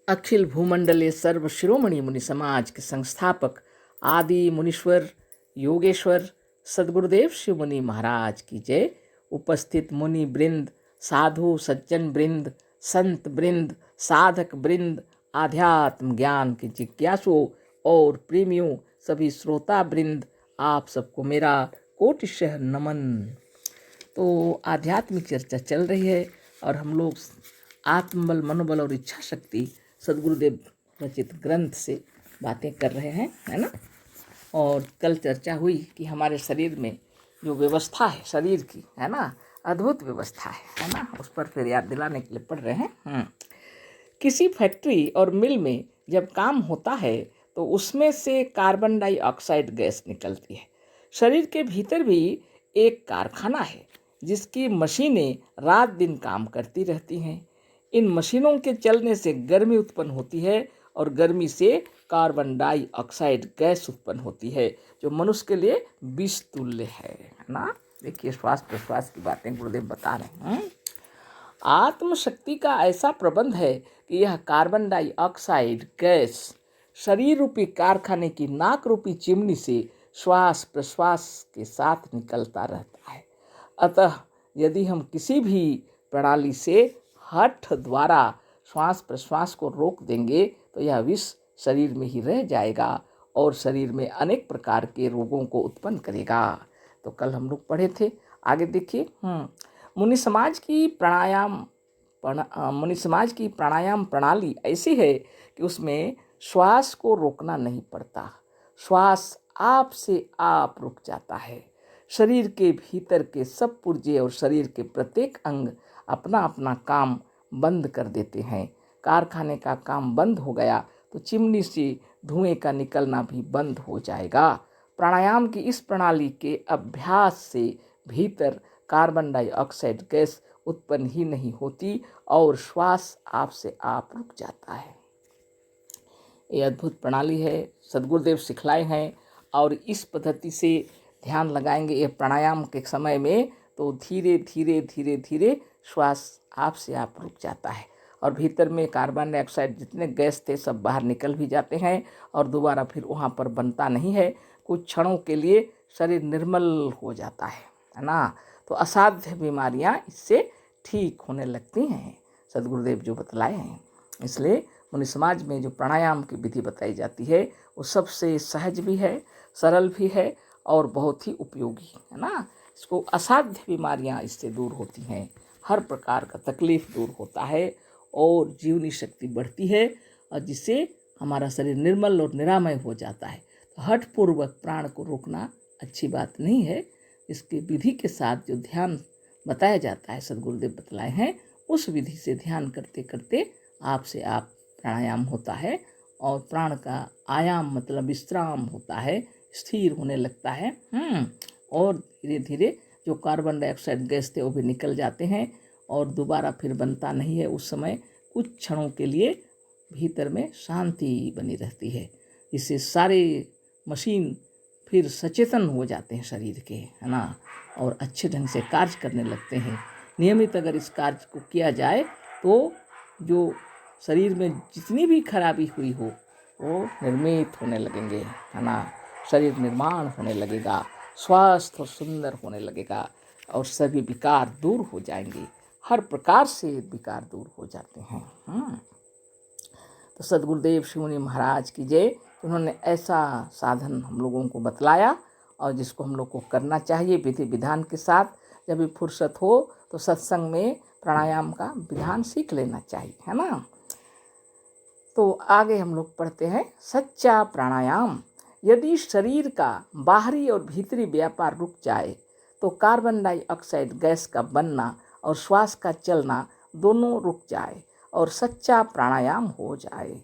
अखिल भूमंडलीय सर्व शिरोमणि मुनि समाज के संस्थापक आदि मुनीश्वर योगेश्वर सदगुरुदेव शिव मुनि महाराज की जय। उपस्थित मुनि वृंद, साधु सज्जन वृंद, संत वृंद, साधक वृंद, आध्यात्म ज्ञान के जिज्ञासुओं और प्रेमियों, सभी श्रोता वृंद, आप सबको मेरा कोटिशः नमन। तो आध्यात्मिक चर्चा चल रही है और हम लोग आत्मबल, मनोबल और इच्छा शक्ति सदगुरुदेव रचित ग्रंथ से बातें कर रहे हैं, है ना। और कल चर्चा हुई कि हमारे शरीर में जो व्यवस्था है शरीर की, है ना, अद्भुत व्यवस्था है ना, उस पर फिर याद दिलाने के लिए पढ़ रहे हैं। किसी फैक्ट्री और मिल में जब काम होता है तो उसमें से कार्बन डाइऑक्साइड गैस निकलती है। शरीर के भीतर भी एक कारखाना है जिसकी मशीनें रात दिन काम करती रहती हैं। इन मशीनों के चलने से गर्मी उत्पन्न होती है और गर्मी से कार्बन डाइऑक्साइड गैस उत्पन्न होती है जो मनुष्य के लिए विष तुल्य है ना। देखिए, श्वास प्रश्वास की बातें गुरुदेव बता रहे हैं। आत्मशक्ति का ऐसा प्रबंध है कि यह कार्बन डाइऑक्साइड गैस शरीर रूपी कारखाने की नाक रूपी चिमनी से श्वास प्रश्वास के साथ निकलता रहता है। अतः यदि हम किसी भी प्रणाली से हठ द्वारा श्वास प्रश्वास को रोक देंगे तो यह विष शरीर में ही रह जाएगा और शरीर में अनेक प्रकार के रोगों को उत्पन्न करेगा। तो कल हम लोग पढ़े थे, आगे देखिए। मुनि समाज की प्राणायाम प्रणाली ऐसी है कि उसमें श्वास को रोकना नहीं पड़ता, श्वास आप से आप रुक जाता है। शरीर के भीतर के सब पुर्जे और शरीर के प्रत्येक अंग अपना अपना काम बंद कर देते हैं। कारखाने का काम बंद हो गया तो चिमनी से धुएं का निकलना भी बंद हो जाएगा। प्राणायाम की इस प्रणाली के अभ्यास से भीतर कार्बन डाइऑक्साइड गैस उत्पन्न ही नहीं होती और श्वास आप से आप रुक जाता है। ये अद्भुत प्रणाली है, सदगुरुदेव सिखलाए हैं और इस पद्धति से ध्यान लगाएंगे ये प्राणायाम के समय में तो धीरे धीरे धीरे धीरे श्वास आप से आप रुक जाता है और भीतर में कार्बन डाइऑक्साइड जितने गैस थे सब बाहर निकल भी जाते हैं और दोबारा फिर वहाँ पर बनता नहीं है। कुछ क्षणों के लिए शरीर निर्मल हो जाता है ना। तो असाध्य बीमारियाँ इससे ठीक होने लगती हैं, सदगुरुदेव जो बतलाए हैं। इसलिए मुनि समाज में जो प्राणायाम की विधि बताई जाती है वो सबसे सहज भी है, सरल भी है और बहुत ही उपयोगी है ना। इसको असाध्य बीमारियां इससे दूर होती हैं, हर प्रकार का तकलीफ दूर होता है और जीवनी शक्ति बढ़ती है और जिससे हमारा शरीर निर्मल और निरामय हो जाता है। तो हठपूर्वक प्राण को रोकना अच्छी बात नहीं है। इसकी विधि के साथ जो ध्यान बताया जाता है सदगुरुदेव बतलाए हैं, उस विधि से ध्यान करते करते आप से आप प्राणायाम होता है और प्राण का आयाम मतलब विश्राम होता है, स्थिर होने लगता है। और धीरे धीरे जो कार्बन डाइऑक्साइड गैस थे वो भी निकल जाते हैं और दोबारा फिर बनता नहीं है। उस समय कुछ क्षणों के लिए भीतर में शांति बनी रहती है, इससे सारे मशीन फिर सचेतन हो जाते हैं शरीर के, है ना, और अच्छे ढंग से कार्य करने लगते हैं। नियमित अगर इस कार्य को किया जाए तो जो शरीर में जितनी भी खराबी हुई हो वो निर्मित होने लगेंगे, है ना। शरीर निर्माण होने लगेगा, स्वस्थ और सुंदर होने लगेगा और सभी विकार दूर हो जाएंगे। हर प्रकार से विकार दूर हो जाते हैं। तो सदगुरुदेव शिव मुनि महाराज की जय। उन्होंने ऐसा साधन हम लोगों को बतलाया और जिसको हम लोग को करना चाहिए विधि विधान के साथ। जब भी फुर्सत हो तो सत्संग में प्राणायाम का विधान सीख लेना चाहिए, है ना। तो आगे हम लोग पढ़ते हैं सच्चा प्राणायाम। यदि शरीर का बाहरी और भीतरी व्यापार रुक जाए तो कार्बन डाइऑक्साइड गैस का बनना और श्वास का चलना दोनों रुक जाए और सच्चा प्राणायाम हो जाए।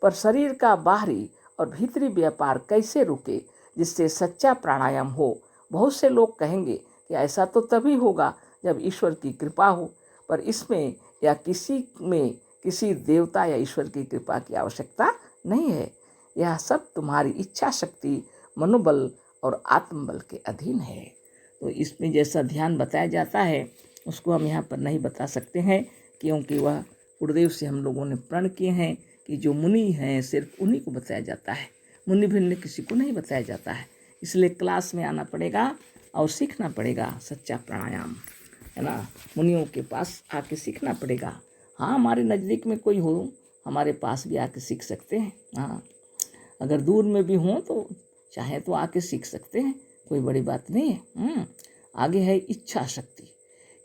पर शरीर का बाहरी और भीतरी व्यापार कैसे रुके जिससे सच्चा प्राणायाम हो? बहुत से लोग कहेंगे कि ऐसा तो तभी होगा जब ईश्वर की कृपा हो, पर इसमें या किसी में किसी देवता या ईश्वर की कृपा की आवश्यकता नहीं है। यह सब तुम्हारी इच्छा शक्ति, मनोबल और आत्मबल के अधीन है। तो इसमें जैसा ध्यान बताया जाता है उसको हम यहाँ पर नहीं बता सकते हैं क्योंकि वह गुरुदेव से हम लोगों ने प्रण किए हैं कि जो मुनि हैं सिर्फ उन्हीं को बताया जाता है, मुनि भिन्न किसी को नहीं बताया जाता है। इसलिए क्लास में आना पड़ेगा और सीखना पड़ेगा सच्चा प्राणायाम, है ना। मुनियों के पास आके सीखना पड़ेगा। हाँ, हमारे नज़दीक में कोई हो, हमारे पास भी आके सीख सकते हैं। हाँ, अगर दूर में भी हों तो चाहे तो आके सीख सकते हैं, कोई बड़ी बात नहीं है। आगे है इच्छा शक्ति।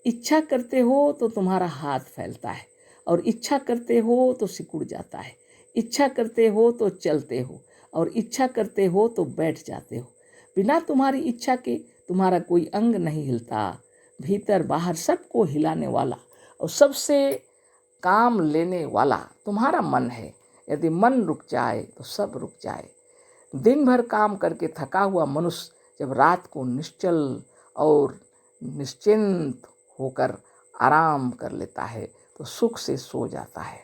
इच्छा करते हो तो तुम्हारा हाथ फैलता है, और इच्छा करते हो तो सिकुड़ जाता है, इच्छा करते हो तो चलते हो, और इच्छा करते हो तो बैठ जाते हो। बिना तुम्हारी इच्छा के तुम्हारा कोई अंग नहीं हिलता। भीतर बाहर सबको हिलाने वाला और सबसे काम लेने वाला तुम्हारा मन है। यदि मन रुक जाए तो सब रुक जाए। दिन भर काम करके थका हुआ मनुष्य जब रात को निश्चल और निश्चिंत होकर आराम कर लेता है तो सुख से सो जाता है,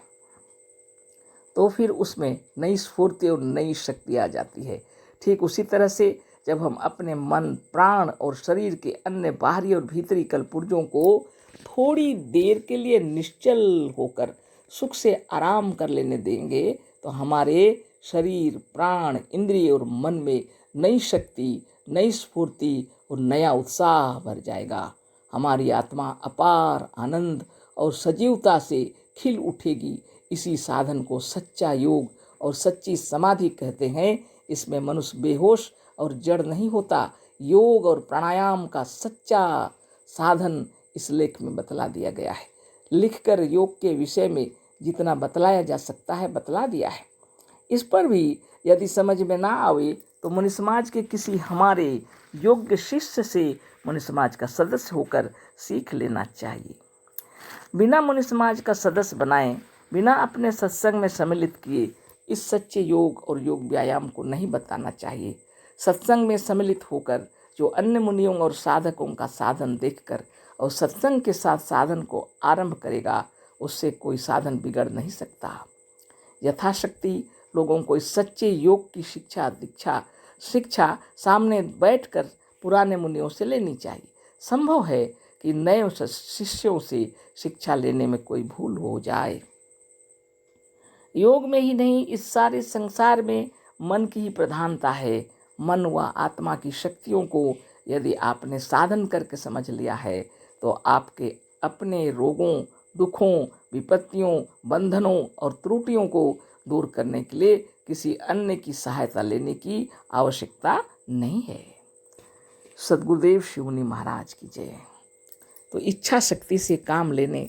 तो फिर उसमें नई स्फूर्ति और नई शक्ति आ जाती है। ठीक उसी तरह से जब हम अपने मन, प्राण और शरीर के अन्य बाहरी और भीतरी कलपुर्जों को थोड़ी देर के लिए निश्चल होकर सुख से आराम कर लेने देंगे तो हमारे शरीर, प्राण, इंद्रिय और मन में नई शक्ति, नई स्फूर्ति और नया उत्साह भर जाएगा। हमारी आत्मा अपार आनंद और सजीवता से खिल उठेगी। इसी साधन को सच्चा योग और सच्ची समाधि कहते हैं। इसमें मनुष्य बेहोश और जड़ नहीं होता। योग और प्राणायाम का सच्चा साधन इस लेख में बतला दिया गया है। लिखकर योग के विषय में जितना बतलाया जा सकता है बतला दिया है। इस पर भी यदि समझ में ना आवे तो मुनि समाज के किसी हमारे योग्य शिष्य से मुनि समाज का सदस्य होकर सीख लेना चाहिए। बिना मुनि समाज का सदस्य बनाए, बिना अपने सत्संग में सम्मिलित किए इस सच्चे योग और योग व्यायाम को नहीं बताना चाहिए। सत्संग में सम्मिलित होकर जो अन्य मुनियों और साधकों का साधन देखकर और सत्संग के साथ साधन को आरंभ करेगा, उससे कोई साधन बिगड़ नहीं सकता। यथाशक्ति लोगों को इस सच्चे योग की शिक्षा सामने बैठकर पुराने मुनियों से लेनी चाहिए। संभव है कि नए शिष्यों से शिक्षा लेने में कोई भूल हो जाए। योग में ही नहीं, इस सारे संसार में मन की ही प्रधानता है। मन व आत्मा की शक्तियों को यदि आपने साधन करके समझ लिया है तो आपके अपने रोगों, दुखों, विपत्तियों, बंधनों और त्रुटियों को दूर करने के लिए किसी अन्य की सहायता लेने की आवश्यकता नहीं है। सद्गुरुदेव शिवमुनि महाराज की जय। तो इच्छा शक्ति से काम लेने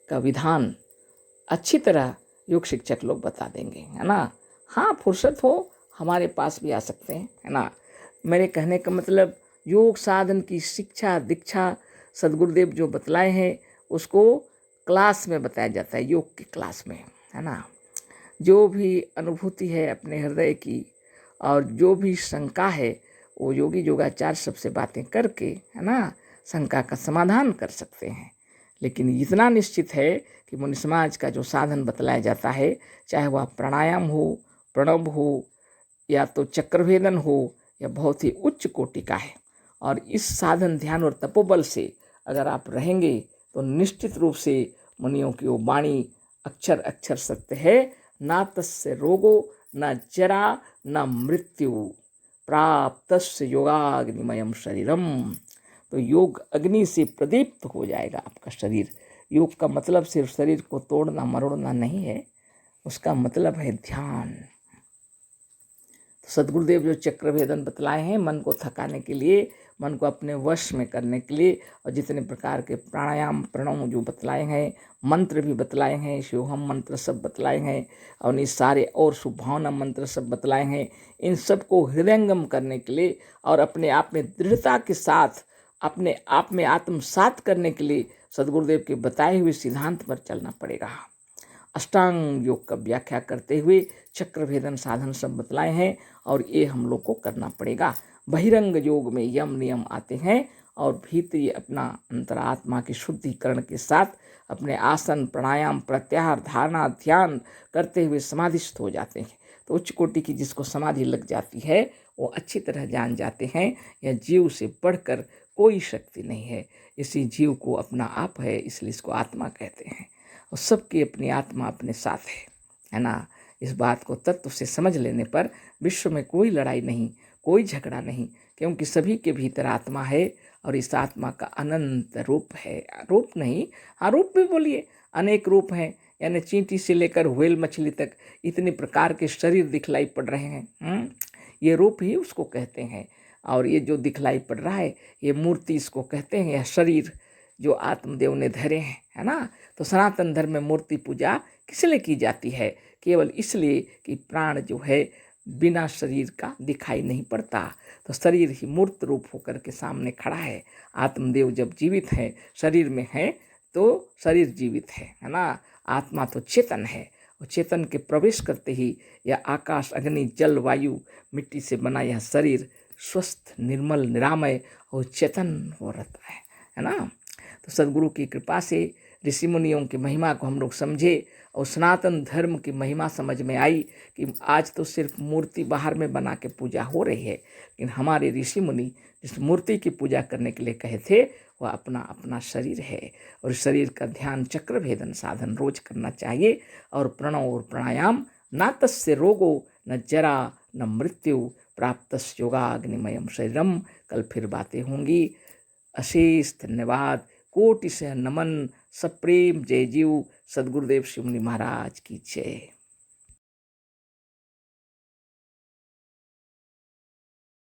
का विधान अच्छी तरह योग शिक्षक लोग बता देंगे, है ना। हाँ, फुर्सत हो हमारे पास भी आ सकते हैं, है ना। मेरे कहने का मतलब योग साधन की शिक्षा दीक्षा सद्गुरुदेव जो बतलाए हैं उसको क्लास में बताया जाता है, योग की क्लास में, है ना। जो भी अनुभूति है अपने हृदय की और जो भी शंका है वो योगी योगाचार्य सबसे बातें करके, है ना, शंका का समाधान कर सकते हैं। लेकिन इतना निश्चित है कि मुनि समाज का जो साधन बतलाया जाता है, चाहे वह प्राणायाम हो, प्रणव हो, या तो चक्रभेदन हो, या बहुत ही उच्च कोटि का है। और इस साधन, ध्यान और तपोबल से अगर आप रहेंगे तो निश्चित रूप से मुनियों की वो वाणी अक्षर अक्षर सत्य है। ना तस्य रोगो न जरा न मृत्यु प्राप्तस्य योगाग्निमयम शरीरम। तो योग अग्नि से प्रदीप्त हो जाएगा आपका शरीर। योग का मतलब सिर्फ शरीर को तोड़ना मरोड़ना नहीं है, उसका मतलब है ध्यान। तो सद्गुरुदेव जो चक्रभेदन बतलाए हैं मन को थकाने के लिए, मन को अपने वश में करने के लिए, और जितने प्रकार के प्राणायाम प्रणव जो बतलाए हैं, मंत्र भी बतलाए हैं, शिवहम मंत्र सब बतलाए हैं, और ये सारे और शुभभावना मंत्र सब बतलाए हैं, इन सब को हृदयंगम करने के लिए और अपने आप में दृढ़ता के साथ अपने आप में आत्मसात करने के लिए सद्गुरुदेव के बताए हुए सिद्धांत पर चलना पड़ेगा। अष्टांग योग का व्याख्या करते हुए चक्रभेदन साधन सब बतलाए हैं और ये हम लोग को करना पड़ेगा। बहिरंग योग में यम नियम आते हैं और भीतरी अपना अंतरात्मा के शुद्धिकरण के साथ अपने आसन, प्राणायाम, प्रत्याहार, धारणा, ध्यान करते हुए समाधिस्थ हो जाते हैं। तो उच्च कोटि की जिसको समाधि लग जाती है वो अच्छी तरह जान जाते हैं यह जीव से बढ़कर कोई शक्ति नहीं है। इसी जीव को अपना आप है, इसलिए इसको आत्मा कहते हैं। और सबकी अपनी आत्मा अपने साथ है ना। इस बात को तत्व से समझ लेने पर विश्व में कोई लड़ाई नहीं, कोई झगड़ा नहीं, क्योंकि सभी के भीतर आत्मा है और इस आत्मा का अनंत रूप है। रूप नहीं, हाँ रूप भी बोलिए, अनेक रूप हैं। यानी चींटी से लेकर व्हेल मछली तक इतने प्रकार के शरीर दिखलाई पड़ रहे हैं। ये रूप ही उसको कहते हैं। और ये जो दिखलाई पड़ रहा है ये मूर्ति इसको कहते हैं, यह शरीर जो आत्मदेव ने धरे हैं, है ना। तो सनातन धर्म में मूर्ति पूजा किस लिए की जाती है? केवल इसलिए कि प्राण जो है बिना शरीर का दिखाई नहीं पड़ता, तो शरीर ही मूर्त रूप होकर के सामने खड़ा है। आत्मदेव जब जीवित है, शरीर में है, तो शरीर जीवित है ना। आत्मा तो चेतन है, और चेतन के प्रवेश करते ही यह आकाश, अग्नि, जल, वायु, मिट्टी से बना यह शरीर स्वस्थ, निर्मल, निरामय और चेतन हो रहता है ना। तो सदगुरु की कृपा से ऋषि मुनियों की महिमा को हम लोग समझे और सनातन धर्म की महिमा समझ में आई कि आज तो सिर्फ मूर्ति बाहर में बना के पूजा हो रही है, लेकिन हमारे ऋषि मुनि जिस मूर्ति की पूजा करने के लिए कहे थे वह अपना अपना शरीर है, और शरीर का ध्यान चक्र भेदन साधन रोज करना चाहिए। और प्रणव और प्राणायाम न तस्य रोगो न जरा न मृत्यु प्राप्तस्य योगाग्निमयम शरीरम। कल फिर बातें होंगी। अशेष धन्यवाद, कोटि से नमन, सप्रेम जय जीव। सदगुरुदेव शिव मुनि महाराज की जय।